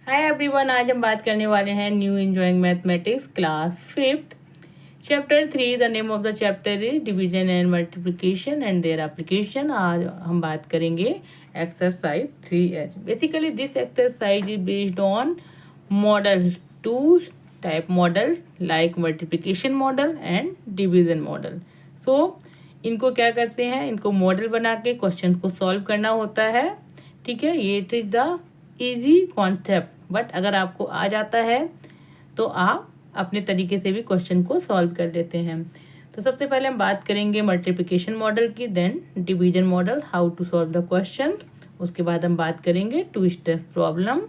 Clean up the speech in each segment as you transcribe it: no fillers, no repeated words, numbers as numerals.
Hi everyone, आज हम बात करने वाले हैं new enjoying mathematics class 5th chapter 3। The name of the chapter is division and multiplication and their application. आज हम बात करेंगे exercise 3H। Basically this exercise is based on model, two type models like multiplication model and division model. So इनको क्या करते हैं, इनको model बना के क्वेश्चन को सॉल्व करना होता है। ठीक है, ये it is the easy concept. But अगर आपको आ जाता है तो आप अपने तरीके से भी क्वेश्चन को सॉल्व कर लेते हैं। तो सबसे पहले हम बात करेंगे मल्टीप्लिकेशन मॉडल की, then division model, how to solve the question. उसके बाद हम बात करेंगे two step problem,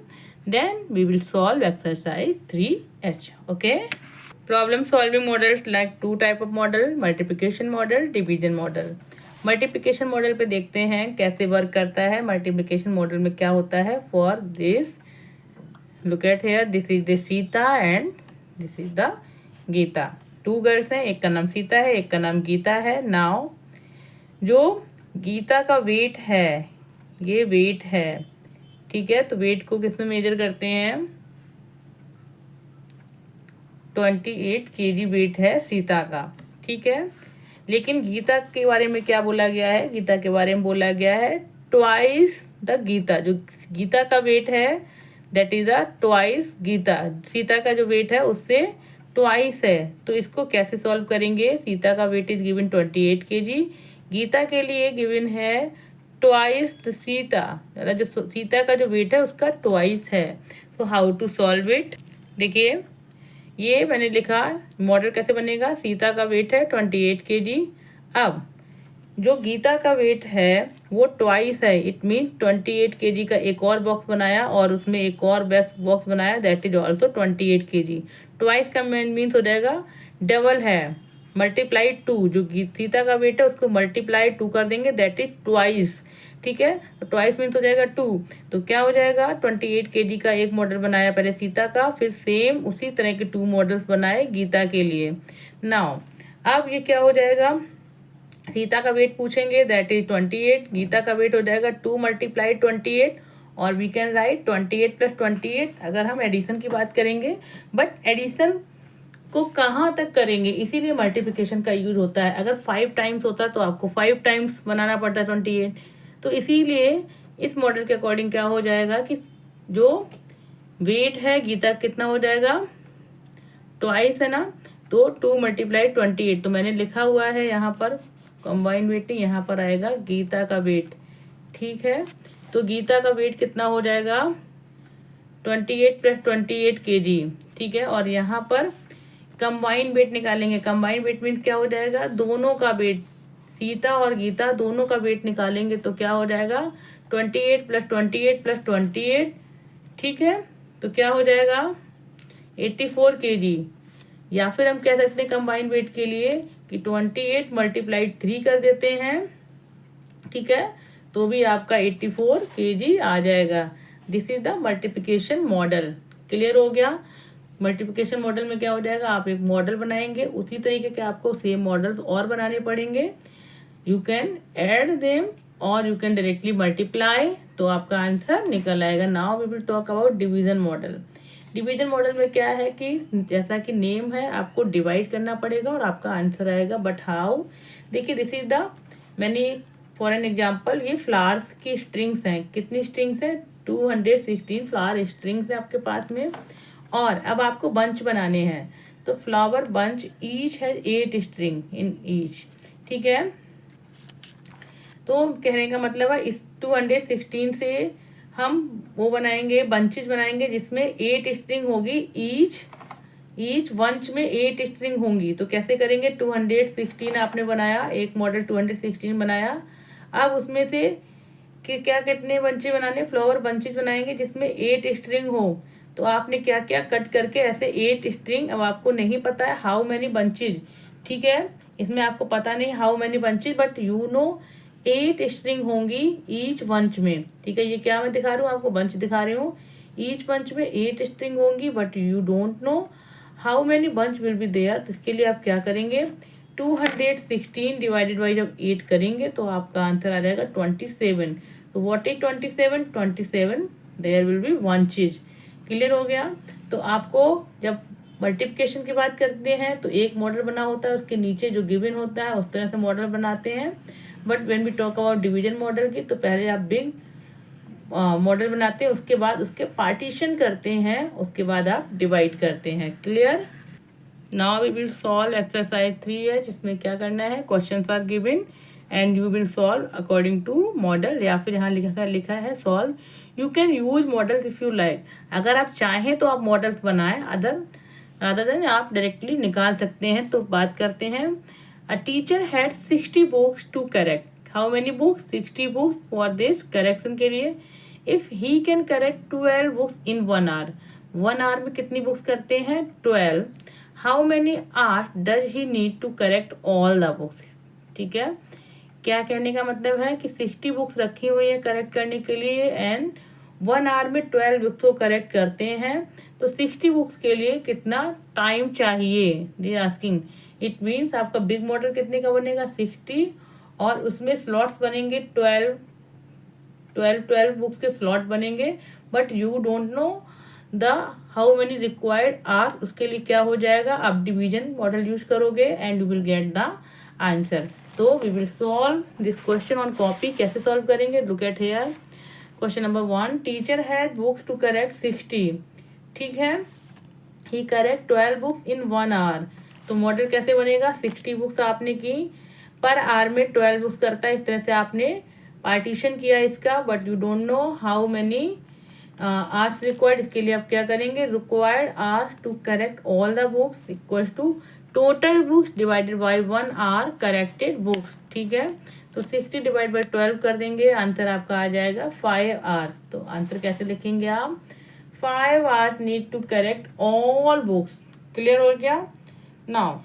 then we will solve exercise 3H। Okay, problem solving models like two type of model, multiplication model, division model. Multiplication model पे देखते हैं कैसे work करता है। मल्टीप्लिकेशन मॉडल में क्या होता है, for this look at here, this is the Sita and this is the Gita. Two girls हैं, एक का नाम सीता है, एक का नाम गीता है। नाउ जो गीता का वेट है, ये वेट है, ठीक है। तो वेट को किसमें मेजर करते हैं, 28 kg वेट है सीता का, ठीक है। लेकिन गीता के बारे में क्या बोला गया है, गीता के बारे में बोला गया है ट्वाइस द गीता। जो गीता का वेट है that is a twice Gita. Sita का जो वेट है उससे ट्वाइस है। तो इसको कैसे सॉल्व करेंगे, सीता का weight is given 28 kg, Gita के लिए गिवन है ट्वाइस द सीता। जो सीता का जो वेट है उसका ट्वाइस है। So how to solve it, देखिए ये मैंने लिखा मॉडल कैसे बनेगा। सीता का वेट है 28 kg। अब जो गीता का वेट है वो ट्वाइस है, इट मीन 28 kg का एक और बॉक्स बनाया और उसमें एक और बॉक्स बनाया, that is also 28 kg। Twice का मीन्स हो जाएगा डबल है, मल्टीप्लाई 2। जो सीता का वेट है उसको मल्टीप्लाई 2 कर देंगे, दैट इज ट्वाइस, ठीक है। तो ट्वाइस मीन्स हो जाएगा 2। तो क्या हो जाएगा, 28 kg का एक मॉडल बनाया पहले सीता का, फिर सेम उसी तरह के 2 मॉडल्स बनाए गीता के लिए। नाउ अब ये क्या हो जाएगा, सीता का वेट पूछेंगे दैट इज 28, गीता का वेट हो जाएगा 2 मल्टीप्लाई 28, और वी कैन राइट 28 प्लस 28 अगर हम एडिशन की बात करेंगे। बट एडिशन को कहाँ तक करेंगे, इसीलिए मल्टीप्लिकेशन का यूज होता है। अगर 5 टाइम्स होता तो आपको 5 टाइम्स बनाना पड़ता है 28। तो इसीलिए इस मॉडल के अकॉर्डिंग क्या हो जाएगा कि जो वेट है गीता कितना हो जाएगा, ट्वाइस है ना, तो 2 मल्टीप्लाई 28। तो मैंने लिखा हुआ है यहाँ पर कंबाइन वेट नहीं, यहाँ पर आएगा गीता का वेट, ठीक है। तो गीता का वेट कितना हो जाएगा, 28 प्लस 28 kg, ठीक है। और यहाँ पर कंबाइन वेट निकालेंगे। कंबाइन वेट मीन्स क्या हो जाएगा, दोनों का वेट, सीता और गीता दोनों का वेट निकालेंगे तो क्या हो जाएगा 28 प्लस 28 प्लस 28, ठीक है। तो क्या हो जाएगा 84 kg। या फिर हम कह सकते हैं कंबाइन वेट के लिए कि 28 मल्टीप्लाई 3 कर देते हैं, ठीक है, तो भी आपका 84 kg आ जाएगा। This is the multiplication model. Clear हो गया। मल्टीप्लिकेशन मॉडल में क्या हो जाएगा, आप एक मॉडल बनाएंगे, उसी तरीके के आपको सेम मॉडल्स और बनाने पड़ेंगे। यू कैन ऐड देम और यू कैन डायरेक्टली मल्टीप्लाई, तो आपका आंसर निकल आएगा। Now we will talk about division model. Division model में क्या है कि जैसा कि नेम है, आपको डिवाइड करना पड़ेगा और आपका आंसर आएगा। बट हाउ, देखिए दिस इज द, मैंने फॉर एन एग्जाम्पल ये फ्लावर्स की स्ट्रिंग्स हैं। कितनी स्ट्रिंग्स हैं, 216 फ्लावर स्ट्रिंग्स हैं आपके पास में। और अब आपको बंच बनाने हैं, तो फ्लावर बंच ईच है 8 स्ट्रिंग इन ईच, ठीक है। तो कहने का मतलब है इस 216 से हम वो बनाएंगे, बंचेस बनाएंगे जिसमें 8 स्ट्रिंग होगी, ईच बंच में 8 स्ट्रिंग होंगी। तो कैसे करेंगे, 216 आपने बनाया, एक मॉडल 216 बनाया। अब उसमें से कि क्या कितने बंचे बनाने, फ्लावर बंचेस बनाएंगे जिसमें 8 स्ट्रिंग हो। तो आपने क्या क्या कट करके ऐसे 8 स्ट्रिंग, अब आपको नहीं पता है हाउ मैनी बंचेज, ठीक है, इसमें आपको पता नहीं how many bunches, but you know 8 string होंगी ईच बंच में, ठीक है। ये क्या मैं दिखा रही हूँ आपको, बंच दिखा रही हूँ। ईच बंच में 8 स्ट्रिंग होंगी, but you don't know how many bunch will be there. तो इसके लिए आप क्या करेंगे, 216 डिवाइडेड बाई जब 8 करेंगे तो आपका आंसर आ जाएगा 27। तो what is 27, 27 there will be bunches. Clear हो गया। तो आपको जब मल्टीप्लिकेशन की बात करते हैं तो एक मॉडल बना होता है, उसके नीचे जो गिवन होता है उस तरह से मॉडल बनाते हैं। But when we talk about division model की, तो पहले आप बिग मॉडल बनाते हैं, उसके बाद उसके पार्टीशन करते हैं, उसके बाद आप डिवाइड करते हैं। Clear. Now we will solve exercise 3H। इसमें क्या करना है, questions are given and you will solve according to model, या फिर यहाँ लिखा है solve. You can use models if you like. अगर आप चाहें तो आप मॉडल्स बनाएं, अदर देन आप डायरेक्टली निकाल सकते हैं। तो बात करते हैं। A teacher had 60 books to correct. How many books? 60 books for this correction के लिए। If he can correct 12 books in 1 hour, 1 hour में कितनी बुक्स करते हैं? 12। How many hours does he need to correct all the books? ठीक है, क्या कहने का मतलब है कि 60 बुक्स रखी हुई है करेक्ट करने के लिए एंड 1 आवर में 12 बुक्स को करेक्ट करते हैं। तो 60 बुक्स के लिए कितना टाइम चाहिए, दे आस्किंग। इट मीन्स आपका बिग मॉडल कितने का बनेगा? 60, और उसमें स्लॉट्स बनेंगे 12 बुक्स के स्लॉट बनेंगे। But you don't know the how many required are. उसके लिए क्या हो जाएगा, आप डिवीजन मॉडल यूज करोगे and you will get the answer. तो we will solve this question on copy. कैसे सॉल्व करेंगे? Look at here. Question number 1, teacher had books to correct 60। ठीक है, he correct 12 books in 1 hour. तो model कैसे बनेगा? 60 books आपने की, पर आवर में 12 बुक्स करता है, इस तरह से आपने पार्टीशन किया इसका। But you don't know how many hours required. इसके लिए आप क्या करेंगे, required hours to correct all the books equal to total books divided by 1 hour corrected books. ठीक है, तो 60 डिवाइड बाय 12 कर देंगे, आंसर आपका आ जाएगा 5 आवर्स। तो आंसर कैसे लिखेंगे आप? 5 hours need to correct all books. Clear हो गया। नाउ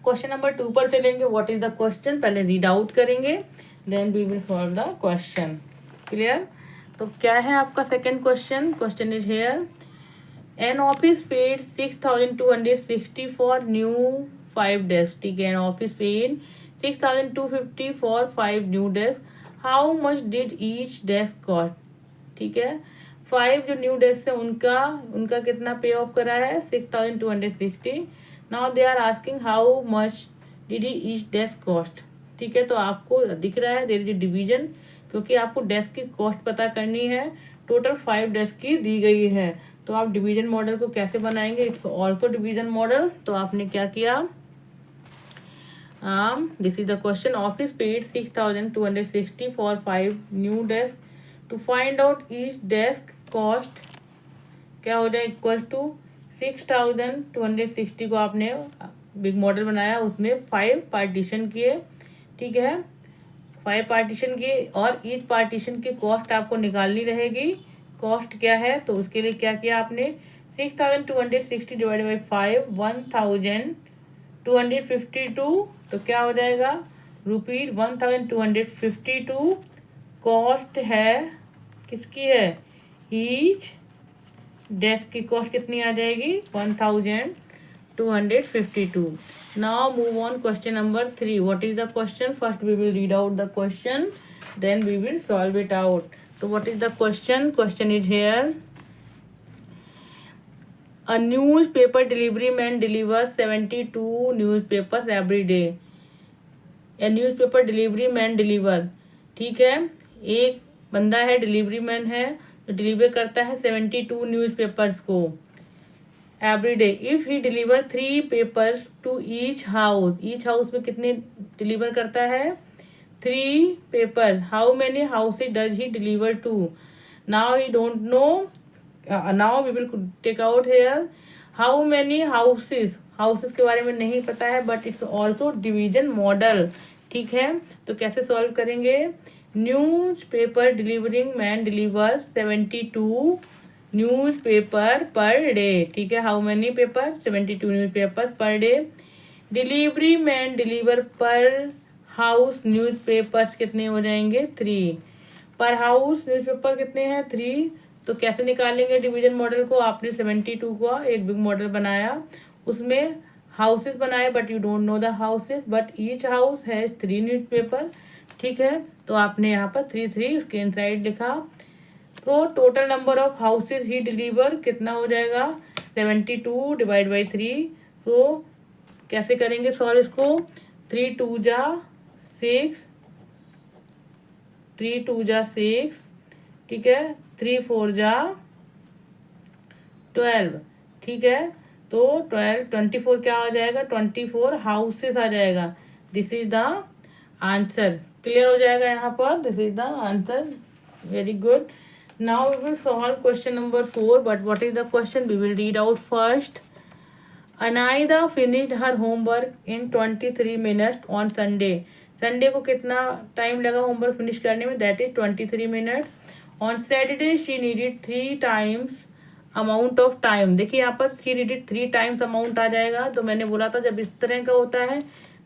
क्वेश्चन नंबर 2 पर चलेंगे। What is the question? पहले रीड आउट करेंगे, then we will solve the question. Clear. तो क्या है आपका second question? Question is here, an office paid 6260 for new 5 desk. ठीक है, an office paid 6250 for 5 new desk. How much did each desk cost? ठीक है, 5 जो न्यू डेस्क है उनका कितना पे ऑफ करा है? 6260। Now they are asking how much did each desk cost. ठीक है, तो आपको दिख रहा है देयर इज डिवीजन, क्योंकि आपको डेस्क की कॉस्ट पता करनी है। टोटल 5 डेस्क की दी गई है, तो आप डिवीजन मॉडल को कैसे बनाएंगे? It's also division model. तो आपने क्या किया, this is the question. Office paid 6260 for 5 new desk. To find out each desk cost क्या हो जाए, इक्वल टू 6260 को आपने बिग मॉडल बनाया, उसमें 5 पार्टीशन किए। ठीक है, 5 पार्टीशन किए और ईच पार्टीशन की कॉस्ट आपको निकालनी रहेगी। कॉस्ट क्या है, तो उसके लिए क्या किया आपने, 6260 डिवाइड बाई 5, 1252। तो क्या हो जाएगा, रुपीज 1252 कॉस्ट है, किसकी है, ईच डेस्क की कॉस्ट कितनी आ जाएगी, 1252। Now move on question number 3। What is the question? First we will read out the question, then we will solve it out. तो what is the question? Question is here, a newspaper delivery man delivers 72 newspapers every day. A newspaper delivery man deliver, ठीक है, एक बंदा है, delivery man है, जो deliver करता है 72 न्यूज़पेपर्स को every day. If he deliver 3 papers to each house, each house में कितने डिलीवर करता है, 3 paper. How many houses does he deliver to? Now he don't know, now we will take out here how many houses. Houses के बारे में नहीं पता है, but it's also division model. ठीक है, तो कैसे सॉल्व करेंगे, newspaper delivering man deliver 72 newspaper per day. ठीक है, how many paper, 72 news papers per day. Delivery man deliver पर हाउस न्यूज पेपर्स कितने हो जाएंगे, 3 पर हाउस न्यूज पेपर कितने हैं, 3। तो कैसे निकालेंगे डिवीजन मॉडल को, आपने 72 का एक बिग मॉडल बनाया, उसमें हाउसेस बनाए, but you don't know the houses, but each house has 3 newspaper. ठीक है, तो आपने यहाँ पर 3 3 उसके इनसाइड लिखा। तो total number of houses he deliver कितना हो जाएगा 72 डिवाइड बाई 3। तो कैसे करेंगे सॉल्व इसको, 3 2 जा 6, 3 2 जा 6, ठीक है, 3 4 जा 12, ठीक है। तो 12 24 क्या आ जाएगा 24 हाउसेस आ जाएगा। This is the answer. Clear हो जाएगा यहाँ पर, this is the answer. Very good. Now we will solve question number 4, but what is the question we will read out first. Anaida finished her homework in 23 minutes on Sunday. Sunday को कितना time लगा homework finish करने में, that is 23 minutes. On Saturday she needed 3 times amount of time. देखिए यहाँ पर she needed 3 times amount आ जाएगा। तो मैंने बोला था जब इस तरह का होता है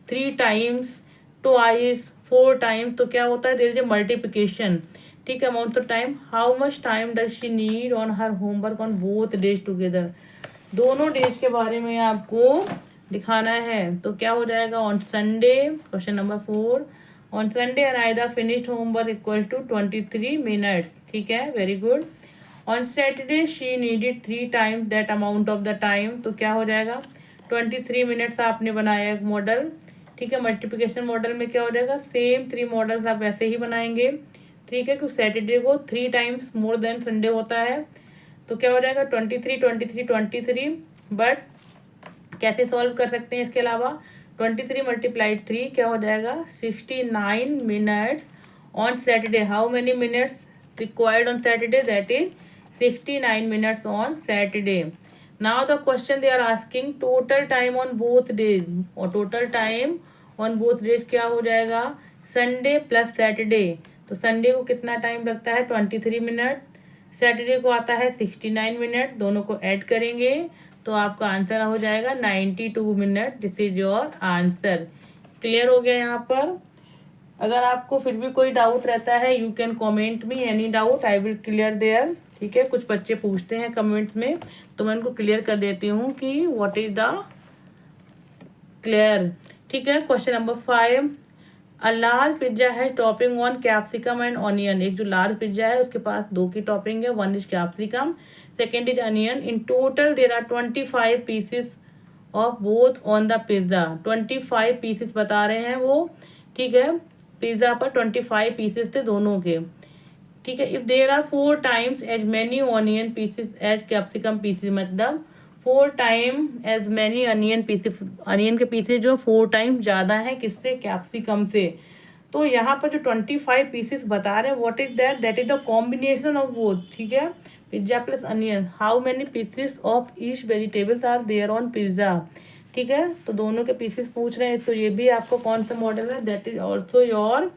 3 टाइम्स, ट्वाइस, 4 टाइम्स, तो क्या होता है देयर इज ए मल्टीप्लिकेशन, ठीक है, amount of time. How much time does she need on her homework on both days together. दोनों डेज के बारे में आपको दिखाना है। तो क्या हो जाएगा on Sunday, question number 4, on Sunday Anaida finished homework equal to 23 minutes, ठीक है, very good. On Saturday she needed 3 times that amount of the time. तो क्या हो जाएगा 23 मिनट्स आपने बनाया एक मॉडल, ठीक है। मल्टीप्लिकेशन मॉडल में क्या हो जाएगा, सेम 3 मॉडल्स आप वैसे ही बनाएंगे, ठीक है, क्योंकि सैटरडे को 3 टाइम्स मोर देन संडे होता है। तो क्या हो जाएगा 23 23 23। बट कैसे सॉल्व कर सकते हैं इसके अलावा, 23 मल्टीप्लाइड 3 क्या हो जाएगा 69 minutes on Saturday. How many minutes required on Saturday, that is 69 minutes on Saturday. Now the question they are asking total time on both days. और total time on both days क्या हो जाएगा Sunday plus Saturday. तो Sunday को कितना time लगता है 23 minute, Saturday को आता है 69 मिनट, दोनों को ऐड करेंगे तो आपका आंसर हो जाएगा 92 minute. This is your answer. Clear हो गया यहाँ पर। अगर आपको फिर भी कोई डाउट रहता है you can comment me any doubt, I will clear there, ठीक है। कुछ बच्चे पूछते हैं कमेंट्स में तो मैं उनको क्लियर कर देती हूँ कि व्हाट इज द क्लियर, ठीक है। Question number 5, a large pizza है topping on capsicum and onion. एक जो लार्ज पिज्जा है उसके पास 2 की टॉपिंग है, 1 is capsicum, second is onion. In total there are 25 pieces of both on the pizza. 25 pieces बता रहे हैं वो, ठीक है, पिज्जा पर 25 पीसेस थे दोनों के, ठीक है। If there are 4 times as many onion pieces as capsicum pieces, मतलब 4 time as many onion pieces, onion के पीसेस जो 4 टाइम ज़्यादा है किससे, कैप्सिकम से। तो यहाँ पर जो 25 पीसेस बता रहे हैं what is that, that is the combination of both, ठीक है, pizza plus onion. How many pieces of each vegetables are there on pizza, ठीक है। तो दोनों के पीसेस पूछ रहे हैं। तो ये भी आपको कौन सा मॉडल है, that is also your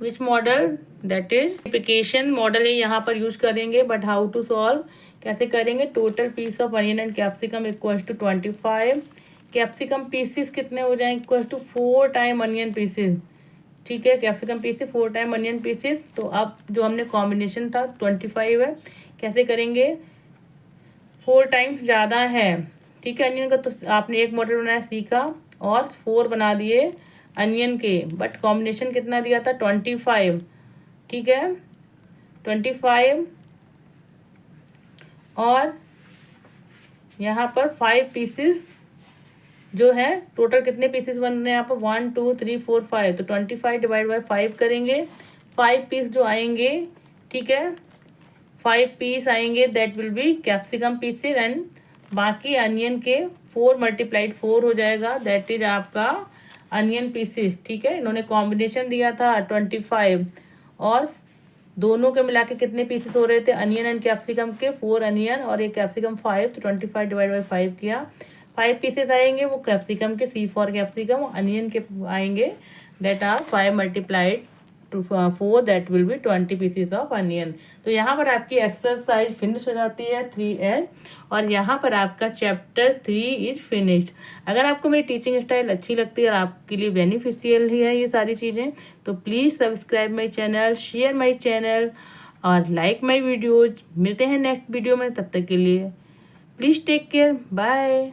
which model, that is multiplication model ही यहाँ पर यूज करेंगे। बट हाउ टू सॉल्व, कैसे करेंगे, total piece of onion and capsicum equal to 25, capsicum pieces कितने हो जाएंगे equal to 4 time onion pieces, ठीक है, capsicum pieces 4 time onion pieces. तो अब जो हमने कॉम्बिनेशन था 25 है, कैसे करेंगे 4 टाइम्स ज़्यादा है, ठीक है, अनियन का। तो आपने एक मॉडल बनाया सीखा और 4 बना दिए अनियन के, बट कॉम्बिनेशन कितना दिया था 25, ठीक है, 25 और यहाँ पर 5 पीसेस जो है, टोटल कितने पीसेस बन रहे हैं यहाँ पर 1 2 3 4 5। तो 25 डिवाइड बाई 5 करेंगे, 5 पीस जो आएंगे, ठीक है, 5 पीस आएंगे that will B capsicum pieces and बाकी अनियन के 4 मल्टीप्लाइड 4 हो जाएगा, दैट इज आपका अनियन पीसेस, ठीक है। इन्होंने कॉम्बिनेशन दिया था 25 और दोनों के मिला के कितने पीसेस हो रहे थे अनियन एंड कैप्सिकम के, 4 अनियन और एक कैप्सिकम 5। तो 25 डिवाइड बाई 5 किया, 5 पीसेस आएंगे वो कैप्सिकम के, सी फॉर कैप्सिकम, अनियन के आएंगे that are 5 multiplied to 4 that will be 20 pieces of onion. तो यहाँ पर आपकी एक्सरसाइज फिनिश हो जाती है 3H और यहाँ पर आपका चैप्टर 3 इज फिनिश्ड। अगर आपको मेरी टीचिंग स्टाइल अच्छी लगती है और आपके लिए बेनिफिशियल ही है ये सारी चीज़ें, तो please subscribe my channel, share my channel और लाइक माई वीडियोज़। मिलते हैं नेक्स्ट वीडियो में, तब तक के लिए प्लीज़ टेक केयर, बाय।